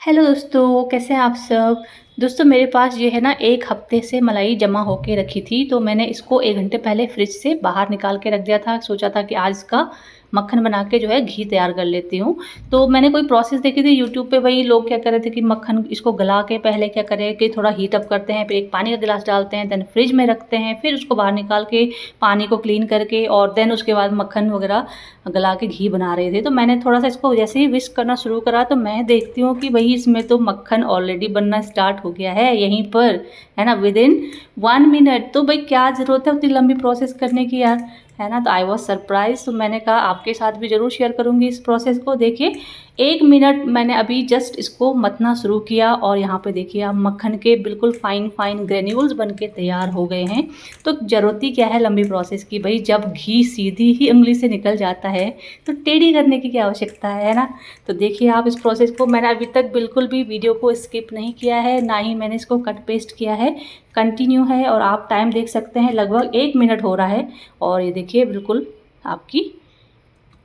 Hello दोस्तों, कैसे हैं आप सब। दोस्तों मेरे पास ये है ना 1 हफ़्ते से मलाई जमा होके रखी थी, तो मैंने इसको 1 घंटे पहले फ्रिज से बाहर निकाल के रख दिया था। सोचा था कि आज इसका मक्खन बना के जो है घी तैयार कर लेती हूँ। तो मैंने कोई प्रोसेस देखी थी यूट्यूब पे, वही लोग क्या कर रहे थे कि मक्खन इसको गला के पहले क्या करें कि थोड़ा हीट अप करते हैं, फिर एक पानी का गिलास डालते हैं, देन फ्रिज में रखते हैं, फिर उसको बाहर निकाल के पानी को क्लीन करके और देन उसके बाद मक्खन वगैरह गला के घी बना रहे थे। तो मैंने थोड़ा-सा इसको जैसे ही व्हिस्क करना शुरू करा तो मैं देखती हूँ कि भई इसमें तो मक्खन ऑलरेडी बनना स्टार्ट हो गया है यहीं पर, है ना, विदिन 1 मिनट। तो भई क्या ज़रूरत है उतनी लंबी प्रोसेस करने की यार, है ना। तो आई वाज़ सरप्राइज़, तो मैंने कहा आपके साथ भी ज़रूर शेयर करूँगी इस प्रोसेस को। देखिए 1 मिनट मैंने अभी जस्ट इसको मथना शुरू किया और यहाँ पे देखिए आप मक्खन के बिल्कुल फाइन ग्रेन्यूल्स बन के तैयार हो गए हैं। तो ज़रूरत ही क्या है लंबी प्रोसेस की, भई जब घी सीधी ही उंगली से निकल जाता है तो टेढ़ी करने की क्या आवश्यकता है ना। तो देखिए आप इस प्रोसेस को, मैंने अभी तक बिल्कुल भी वीडियो को स्किप नहीं किया है, ना ही मैंने इसको कट पेस्ट किया है, कंटिन्यू है। और आप टाइम देख सकते हैं लगभग 1 मिनट हो रहा है और ये देखिए बिल्कुल आपकी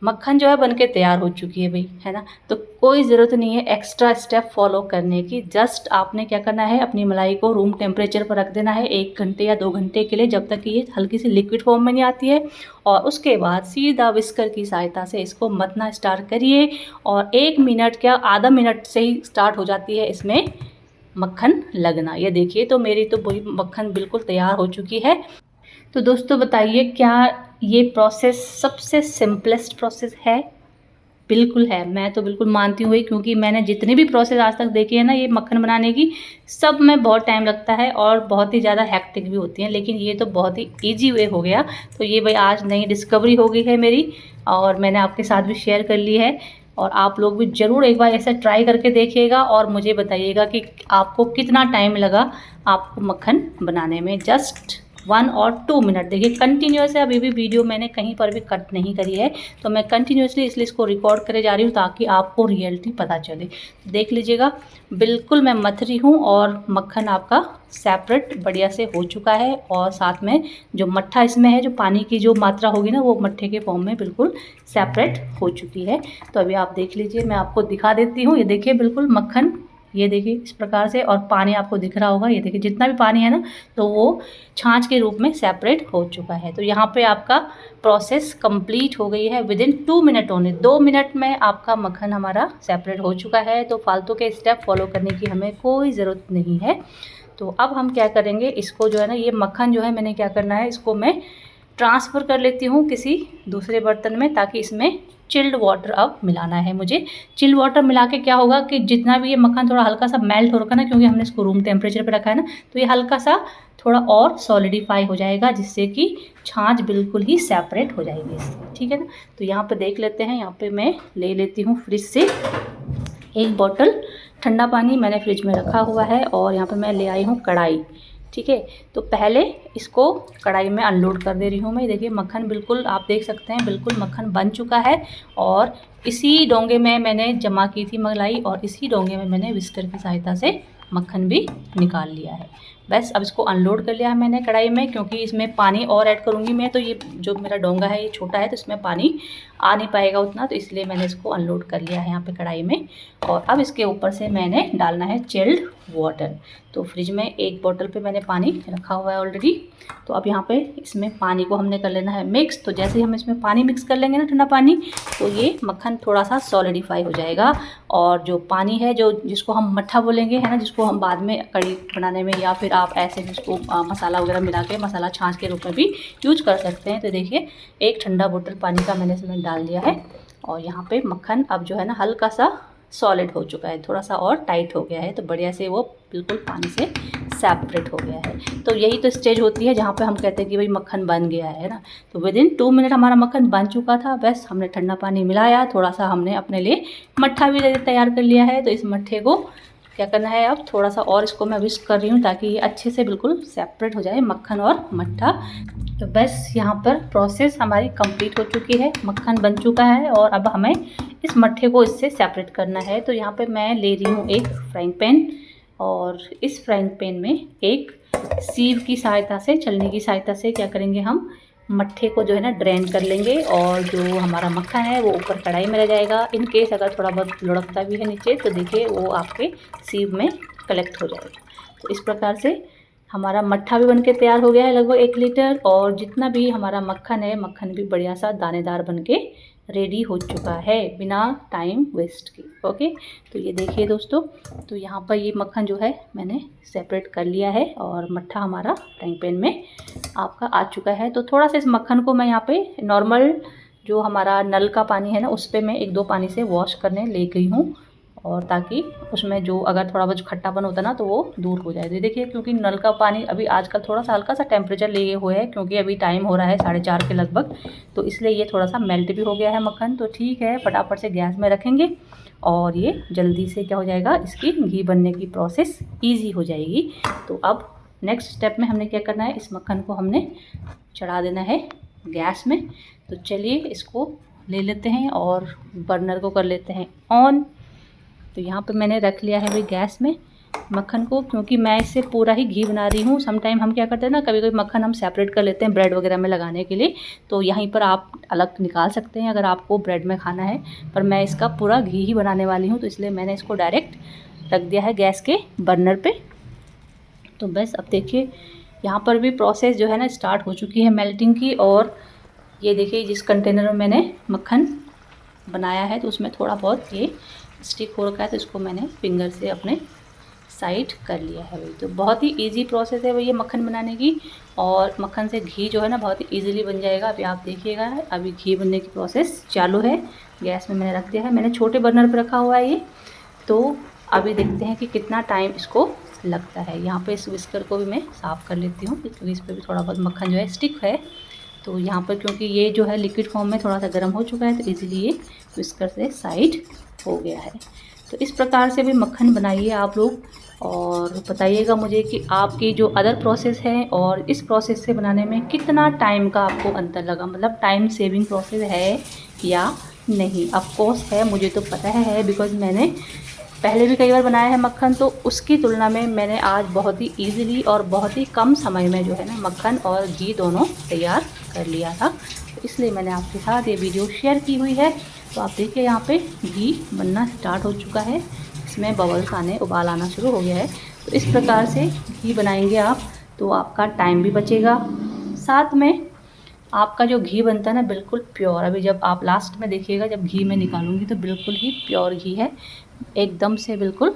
मक्खन जो है बनके तैयार हो चुकी है भई, है ना। तो कोई ज़रूरत नहीं है एक्स्ट्रा स्टेप फॉलो करने की। जस्ट आपने क्या करना है, अपनी मलाई को रूम टेम्परेचर पर रख देना है 1 घंटे या 2 घंटे के लिए, जब तक कि ये हल्की सी लिक्विड फॉर्म में नहीं आती है। और उसके बाद सीधा विस्कर की सहायता से इसको मथना स्टार्ट करिए और 1 मिनट क्या आधा मिनट से ही स्टार्ट हो जाती है इसमें मक्खन लगना। ये देखिए तो मेरी तो वही मक्खन बिल्कुल तैयार हो चुकी है। तो दोस्तों बताइए क्या ये प्रोसेस सबसे सिंपलेस्ट प्रोसेस है? बिल्कुल है, मैं तो बिल्कुल मानती हूँ वही, क्योंकि मैंने जितने भी प्रोसेस आज तक देखे हैं ना ये मक्खन बनाने की, सब में बहुत टाइम लगता है और बहुत ही ज़्यादा हेक्टिक भी होती हैं, लेकिन ये तो बहुत ही ईजी वे हो गया। तो ये भाई आज नई डिस्कवरी हो गई है मेरी और मैंने आपके साथ भी शेयर कर ली है। और आप लोग भी ज़रूर एक बार ऐसा ट्राई करके देखिएगा और मुझे बताइएगा कि आपको कितना टाइम लगा आपको मक्खन बनाने में। जस्ट 1 और 2 मिनट। देखिए कंटिन्यूअस है, अभी भी वीडियो मैंने कहीं पर भी कट नहीं करी है, तो मैं कंटिन्यूअसली इसलिए इसको रिकॉर्ड करे जा रही हूँ ताकि आपको रियलिटी पता चले। देख लीजिएगा बिल्कुल मैं मथ रही हूँ और मक्खन आपका सेपरेट बढ़िया से हो चुका है और साथ में जो मट्ठा इसमें है, जो पानी की जो मात्रा होगी ना, वो मट्ठे के फॉर्म में बिल्कुल सेपरेट हो चुकी है। तो अभी आप देख लीजिए, मैं आपको दिखा देती हूँ। ये देखिए बिल्कुल मक्खन, ये देखिए इस प्रकार से, और पानी आपको दिख रहा होगा, ये देखिए जितना भी पानी है ना, तो वो छाछ के रूप में सेपरेट हो चुका है। तो यहाँ पे आपका प्रोसेस कंप्लीट हो गई है विदिन 2 मिनट ओनली। 2 मिनट में आपका मक्खन हमारा सेपरेट हो चुका है। तो फालतू के स्टेप फॉलो करने की हमें कोई ज़रूरत नहीं है। तो अब हम क्या करेंगे, इसको जो है ना, ये मक्खन जो है मैंने क्या करना है, इसको मैं ट्रांसफ़र कर लेती हूँ किसी दूसरे बर्तन में, ताकि इसमें चिल्ड वाटर अब मिलाना है मुझे। चिल्ड वाटर मिला के क्या होगा कि जितना भी ये मक्खन थोड़ा हल्का सा मेल्ट हो रखा है ना, क्योंकि हमने इसको रूम टेम्परेचर पे रखा है ना, तो ये हल्का सा थोड़ा और सॉलिडिफाई हो जाएगा, जिससे कि छाछ बिल्कुल ही सेपरेट हो जाएगी इससे, ठीक है ना। तो यहाँ पे देख लेते हैं, यहाँ पे मैं ले लेती हूँ फ्रिज से 1 बॉटल ठंडा पानी, मैंने फ्रिज में रखा हुआ है। और यहाँ पे मैं ले आई हूँ कढ़ाई, ठीक है। तो पहले इसको कढ़ाई में अनलोड कर दे रही हूँ मैं। देखिए मक्खन बिल्कुल आप देख सकते हैं, बिल्कुल मक्खन बन चुका है और इसी डोंगे में मैंने जमा की थी मलाई और इसी डोंगे में मैंने विस्कर की सहायता से मक्खन भी निकाल लिया है। बस अब इसको अनलोड कर लिया है मैंने कढ़ाई में, क्योंकि इसमें पानी और ऐड करूँगी मैं, तो ये जो मेरा डोंगा है ये छोटा है, तो इसमें पानी आ नहीं पाएगा उतना, तो इसलिए मैंने इसको अनलोड कर लिया है यहाँ पे कढ़ाई में। और अब इसके ऊपर से मैंने डालना है चिल्ड वाटर। तो फ्रिज में 1 बॉटल पे मैंने पानी रखा हुआ है ऑलरेडी। तो अब यहाँ पे इसमें पानी को हमने कर लेना है मिक्स। तो जैसे ही हम इसमें पानी मिक्स कर लेंगे ना, ठंडा पानी, तो ये मक्खन थोड़ा सा सॉलिडिफाई हो जाएगा। और जो पानी है, जो जिसको हम मट्ठा बोलेंगे, है ना, जिसको हम बाद में कढ़ी बनाने में या फिर आप ऐसे जिसको मसाला वगैरह मिला के मसाला छाछ के रूप में भी यूज कर सकते हैं। तो देखिए 1 ठंडा बोतल पानी का मैंने इसमें डाल दिया है और यहाँ पे मक्खन अब जो है ना हल्का सा सॉलिड हो चुका है, थोड़ा सा और टाइट हो गया है, तो बढ़िया से वो बिल्कुल पानी से सेपरेट हो गया है। तो यही तो स्टेज होती है जहाँ पे हम कहते हैं कि भाई मक्खन बन गया है ना। तो विदिन 2 मिनट हमारा मक्खन बन चुका था। बस हमने ठंडा पानी मिलाया, थोड़ा सा हमने अपने लिए मट्ठा भी तैयार कर लिया है। तो इस मट्ठे को क्या करना है, अब थोड़ा सा और इसको मैं विस्क कर रही हूँ ताकि ये अच्छे से बिल्कुल सेपरेट हो जाए मक्खन और मट्ठा। तो बस यहाँ पर प्रोसेस हमारी कंप्लीट हो चुकी है, मक्खन बन चुका है और अब हमें इस मट्ठे को इससे सेपरेट करना है। तो यहाँ पे मैं ले रही हूँ एक फ्राइंग पैन और इस फ्राइंग पैन में एक सीव की सहायता से, छलनी की सहायता से क्या करेंगे, हम मट्ठे को जो है ना ड्रेन कर लेंगे और जो हमारा मक्खन है वो ऊपर कढ़ाई में रह जाएगा। इन केस अगर थोड़ा बहुत लुढ़कता भी है नीचे तो देखिए वो आपके सीव में कलेक्ट हो जाएगा। तो इस प्रकार से हमारा मट्ठा भी बनके तैयार हो गया है लगभग 1 लीटर, और जितना भी हमारा मक्खन है, मक्खन भी बढ़िया सा दानेदार बनके रेडी हो चुका है बिना टाइम वेस्ट के। ओके, तो ये देखिए दोस्तों, तो यहाँ पर ये मक्खन जो है मैंने सेपरेट कर लिया है और मट्ठा हमारा फ्राइंग पैन में आपका आ चुका है। तो थोड़ा सा इस मक्खन को मैं यहाँ पे नॉर्मल जो हमारा नल का पानी है ना उस पर मैं 1-2 पानी से वॉश करने ले गई हूँ, और ताकि उसमें जो अगर थोड़ा बहुत खट्टापन होता ना तो वो दूर हो जाए। देखिए क्योंकि नल का पानी अभी आजकल थोड़ा सा हल्का सा टेम्परेचर लिए हुए है, क्योंकि अभी टाइम हो रहा है 4:30 के लगभग, तो इसलिए ये थोड़ा सा मेल्ट भी हो गया है मक्खन। तो ठीक है, फटाफट से गैस में रखेंगे और ये जल्दी से क्या हो जाएगा, इसकी घी बनने की प्रोसेस ईजी हो जाएगी। तो अब नेक्स्ट स्टेप में हमने क्या करना है, इस मक्खन को हमने चढ़ा देना है गैस में। तो चलिए इसको ले लेते हैं और बर्नर को कर लेते हैं ऑन। तो यहाँ पे मैंने रख लिया है भाई गैस में मक्खन को, क्योंकि मैं इससे पूरा ही घी बना रही हूँ। समटाइम हम क्या करते हैं ना, कभी कभी मक्खन हम सेपरेट कर लेते हैं ब्रेड वगैरह में लगाने के लिए, तो यहीं पर आप अलग निकाल सकते हैं अगर आपको ब्रेड में खाना है, पर मैं इसका पूरा घी ही बनाने वाली हूँ, तो इसलिए मैंने इसको डायरेक्ट रख दिया है गैस के बर्नर पर। तो बस अब देखिए यहाँ पर भी प्रोसेस जो है ना स्टार्ट हो चुकी है मेल्टिंग की, और ये देखिए जिस कंटेनर में मैंने मक्खन बनाया है तो उसमें थोड़ा बहुत ये स्टिक हो रखा है, तो इसको मैंने फिंगर से अपने साइड कर लिया है भाई। तो बहुत ही इजी प्रोसेस है भाई ये मक्खन बनाने की, और मक्खन से घी जो है ना बहुत ही इजीली बन जाएगा। अभी आप देखिएगा, अभी घी बनने की प्रोसेस चालू है। गैस में मैंने रख दिया है, मैंने छोटे बर्नर पर रखा हुआ है ये। तो अभी देखते हैं कि कितना टाइम इसको लगता है। यहाँ पे इस विस्कर को भी मैं साफ़ कर लेती हूँ, क्योंकि इस पर भी थोड़ा बहुत मक्खन जो है स्टिक है। तो यहाँ पर क्योंकि ये जो है लिक्विड फॉर्म में थोड़ा सा गर्म हो चुका है, तो इजीली ये विस्कर से साइड हो गया है। तो इस प्रकार से भी मक्खन बनाइए आप लोग, और बताइएगा मुझे कि आपकी जो अदर प्रोसेस है और इस प्रोसेस से बनाने में कितना टाइम का आपको अंतर लगा, मतलब टाइम सेविंग प्रोसेस है या नहीं। ऑफ कोर्स है, मुझे तो पता है बिकॉज़ मैंने पहले भी कई बार बनाया है मक्खन, तो उसकी तुलना में मैंने आज बहुत ही ईज़िली और बहुत ही कम समय में जो है ना मक्खन और घी दोनों तैयार कर लिया था। तो इसलिए मैंने आपके साथ ये वीडियो शेयर की हुई है। तो आप देखिए यहाँ पे घी बनना स्टार्ट हो चुका है, इसमें बबल्स आने, उबाल आना शुरू हो गया है। तो इस प्रकार से घी बनाएंगे आप तो आपका टाइम भी बचेगा, साथ में आपका जो घी बनता है ना बिल्कुल प्योर। अभी जब आप लास्ट में देखिएगा, जब घी मैं निकालूंगी तो बिल्कुल ही प्योर घी है, एकदम से बिल्कुल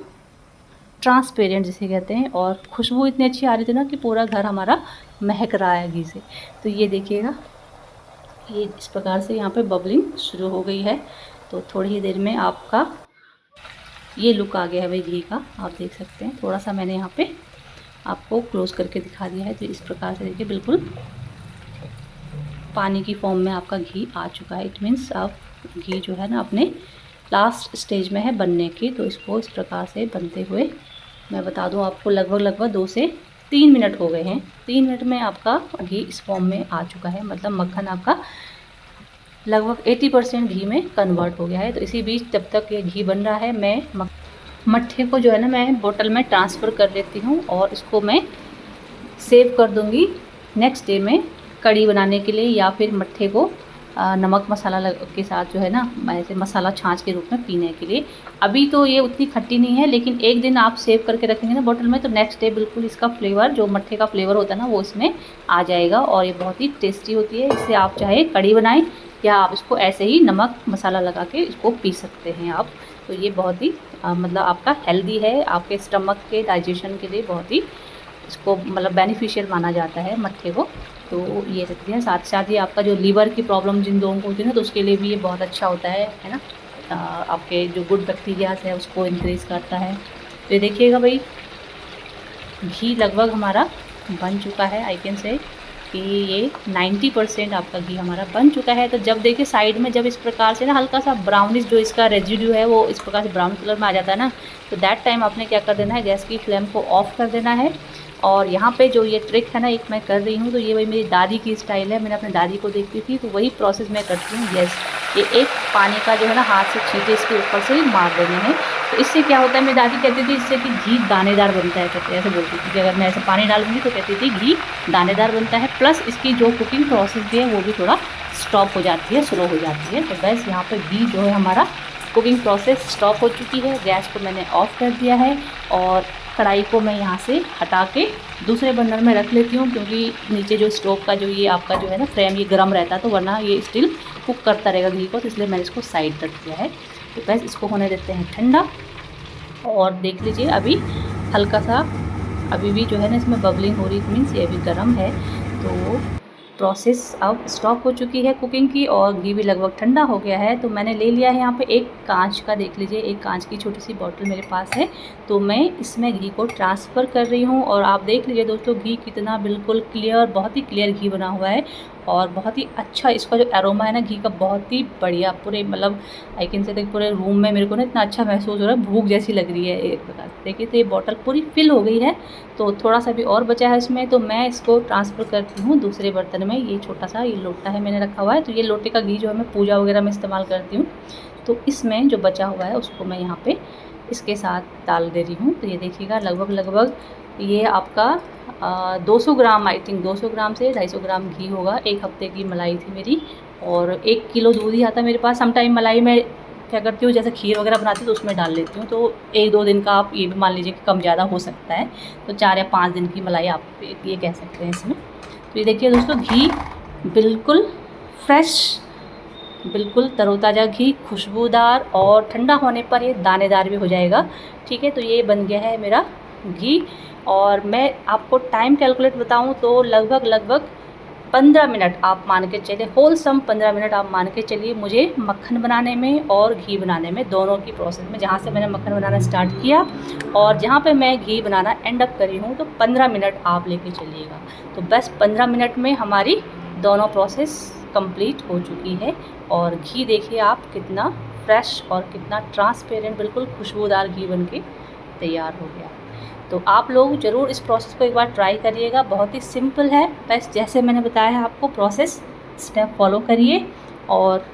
ट्रांसपेरेंट जिसे कहते हैं, और खुशबू इतनी अच्छी आ रही थी ना कि पूरा घर हमारा महक रहा है घी से। तो ये देखिएगा, ये इस प्रकार से यहाँ पे बबलिंग शुरू हो गई है। तो थोड़ी ही देर में आपका ये लुक आ गया है भाई घी का, आप देख सकते हैं। थोड़ा सा मैंने यहाँ पे आपको क्लोज करके दिखा दिया है। तो इस प्रकार से देखिए बिल्कुल पानी की फॉर्म में आपका घी आ चुका है। इट मीन्स आप घी जो है ना अपने लास्ट स्टेज में है बनने की। तो इसको इस प्रकार से बनते हुए मैं बता दूं आपको लगभग 2 से 3 मिनट हो गए हैं। 3 मिनट में आपका घी इस फॉर्म में आ चुका है, मतलब मक्खन आपका लगभग 80% घी में कन्वर्ट हो गया है। तो इसी बीच जब तक ये घी बन रहा है, मैं मट्ठे को जो है ना मैं बोतल में ट्रांसफ़र कर लेती हूँ, और इसको मैं सेव कर दूँगी नेक्स्ट डे में कड़ी बनाने के लिए, या फिर मट्ठे को नमक मसाला के साथ जो है ना ऐसे मसाला छाछ के रूप में पीने के लिए। अभी तो ये उतनी खट्टी नहीं है, लेकिन एक दिन आप सेव करके रखेंगे ना बोतल में, तो नेक्स्ट डे बिल्कुल इसका फ्लेवर, जो मट्ठे का फ्लेवर होता है ना, वो इसमें आ जाएगा, और ये बहुत ही टेस्टी होती है। इससे आप चाहे कड़ी बनाएं या आप इसको ऐसे ही नमक मसाला लगा के इसको पी सकते हैं आप। तो ये बहुत ही मतलब आपका हेल्दी है, आपके स्टमक के डाइजेशन के लिए बहुत ही इसको मतलब बेनिफिशियल माना जाता है मट्ठे को। तो ये सकते हैं, साथ साथ ही आपका जो लीवर की प्रॉब्लम जिन लोगों को होती है ना, तो उसके लिए भी ये बहुत अच्छा होता है ना। आपके जो गुड बैक्टीरियाज है उसको इंक्रीज़ करता है। तो ये देखिएगा भाई घी लगभग हमारा बन चुका है। आई कैन से कि ये 90% आपका घी हमारा बन चुका है। तो जब देखिए साइड में जब इस प्रकार से ना हल्का सा ब्राउनिश जो इसका रेजिड्यू है वो इस प्रकार से ब्राउन कलर में आ जाता है ना, तो दैट टाइम आपने क्या कर देना है, गैस की फ्लेम को ऑफ कर देना है। और यहाँ पे जो ये ट्रिक है ना एक मैं कर रही हूँ, तो ये वही मेरी दादी की स्टाइल है, मैंने अपनी दादी को देखी थी, तो वही प्रोसेस मैं करती हूँ। यस, ये एक पानी का जो है ना हाथ से छींटे इसके ऊपर से मार देने हैं, तो इससे क्या होता है, मेरी दादी कहती थी इससे कि घी दानेदार बनता है, कहते ऐसे बोलती थी कि अगर मैं ऐसे पानी डालूँगी तो कहती थी घी दानेदार बनता है, प्लस इसकी जो कुकिंग प्रोसेस भी है वो भी थोड़ा स्टॉप हो जाती है, स्लो हो जाती है। तो बस यहाँ पे घी जो है हमारा कुकिंग प्रोसेस स्टॉप हो चुकी है। गैस को मैंने ऑफ़ कर दिया है और कढ़ाई को मैं यहाँ से हटा के दूसरे बर्नर में रख लेती हूँ, क्योंकि नीचे जो स्टोव का जो ये आपका जो है ना फ्लेम ये गर्म रहता है, तो वरना ये स्टिल कुक करता रहेगा घी को, तो इसलिए मैंने इसको साइड रख दिया है। तो बस इसको होने देते हैं ठंडा। और देख लीजिए अभी हल्का सा अभी भी जो है ना इसमें बबलिंग हो रही, मीन्स ये अभी गर्म है। तो प्रोसेस अब स्टॉप हो चुकी है कुकिंग की और घी भी लगभग ठंडा हो गया है। तो मैंने ले लिया है यहाँ पे एक कांच का, देख लीजिए एक कांच की छोटी सी बॉटल मेरे पास है। तो मैं इसमें घी को ट्रांसफ़र कर रही हूँ और आप देख लीजिए दोस्तों घी कितना बिल्कुल क्लियर, बहुत ही क्लियर घी बना हुआ है और बहुत ही अच्छा इसका जो एरोमा है ना घी का, बहुत ही बढ़िया, पूरे मतलब आई कैन से देख पूरे रूम में मेरे को ना इतना अच्छा महसूस हो रहा है, भूख जैसी लग रही है एक प्रकार से। देखिए तो ये बॉटल पूरी फिल हो गई है, तो थोड़ा सा भी और बचा है इसमें, तो मैं इसको ट्रांसफ़र करती हूँ दूसरे बर्तन में। ये छोटा सा ये लोटा है मैंने रखा हुआ है, तो ये लोटे का घी जो है मैं पूजा वगैरह में इस्तेमाल करती हूँ। तो इसमें जो बचा हुआ है उसको मैं यहाँ पे इसके साथ डाल दे रही हूँ। तो ये देखिएगा लगभग ये आपका 200 ग्राम, आई थिंक 200 ग्राम से 250 ग्राम घी होगा। एक हफ्ते की मलाई थी मेरी और 1 किलो दूध ही आता है मेरे पास। समटाइम मलाई मैं क्या करती हूँ, जैसे खीर वगैरह बनाती हूँ तो उसमें डाल लेती हूँ, तो 1-2 दिन का आप ये भी मान लीजिए कि कम ज़्यादा हो सकता है। तो 4 या 5 दिन की मलाई आप ये कह सकते हैं इसमें। तो ये देखिए दोस्तों घी बिल्कुल फ्रेश, बिल्कुल तरोताज़ा घी, खुशबूदार, और ठंडा होने पर ये दानेदार भी हो जाएगा। ठीक है, तो ये बन गया है मेरा घी। और मैं आपको टाइम कैलकुलेट बताऊं तो लगभग 15 मिनट आप मान के चलिए, होलसम 15 मिनट आप मान के चलिए मुझे मक्खन बनाने में और घी बनाने में, दोनों की प्रोसेस में, जहाँ से मैंने मक्खन बनाना स्टार्ट किया और जहाँ पे मैं घी बनाना एंड अप करी हूँ, तो 15 मिनट आप लेके चलिएगा। तो बस 15 मिनट में हमारी दोनों प्रोसेस कंप्लीट हो चुकी है। और घी देखिए आप कितना फ्रेश और कितना ट्रांसपेरेंट, बिल्कुल खुशबूदार घी बनके तैयार हो गया। तो आप लोग ज़रूर इस प्रोसेस को एक बार ट्राई करिएगा, बहुत ही सिंपल है। बस जैसे मैंने बताया है आपको प्रोसेस स्टेप फॉलो करिए और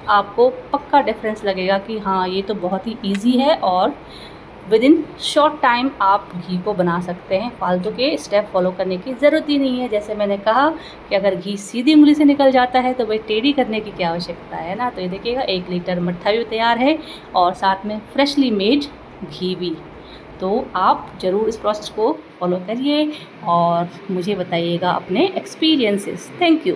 आपको पक्का डिफरेंस लगेगा कि हाँ ये तो बहुत ही इजी है और विद इन शॉर्ट टाइम आप घी को बना सकते हैं। फालतू के स्टेप फॉलो करने की ज़रूरत ही नहीं है। जैसे मैंने कहा कि अगर घी सीधी उंगली से निकल जाता है तो भाई टेढ़ी करने की क्या आवश्यकता है ना। तो ये देखिएगा 1 लीटर मट्ठा भी तैयार है और साथ में फ्रेशली मेड घी भी। तो आप ज़रूर इस प्रोसेस को फॉलो करिए और मुझे बताइएगा अपने एक्सपीरियंसेस। Thank you.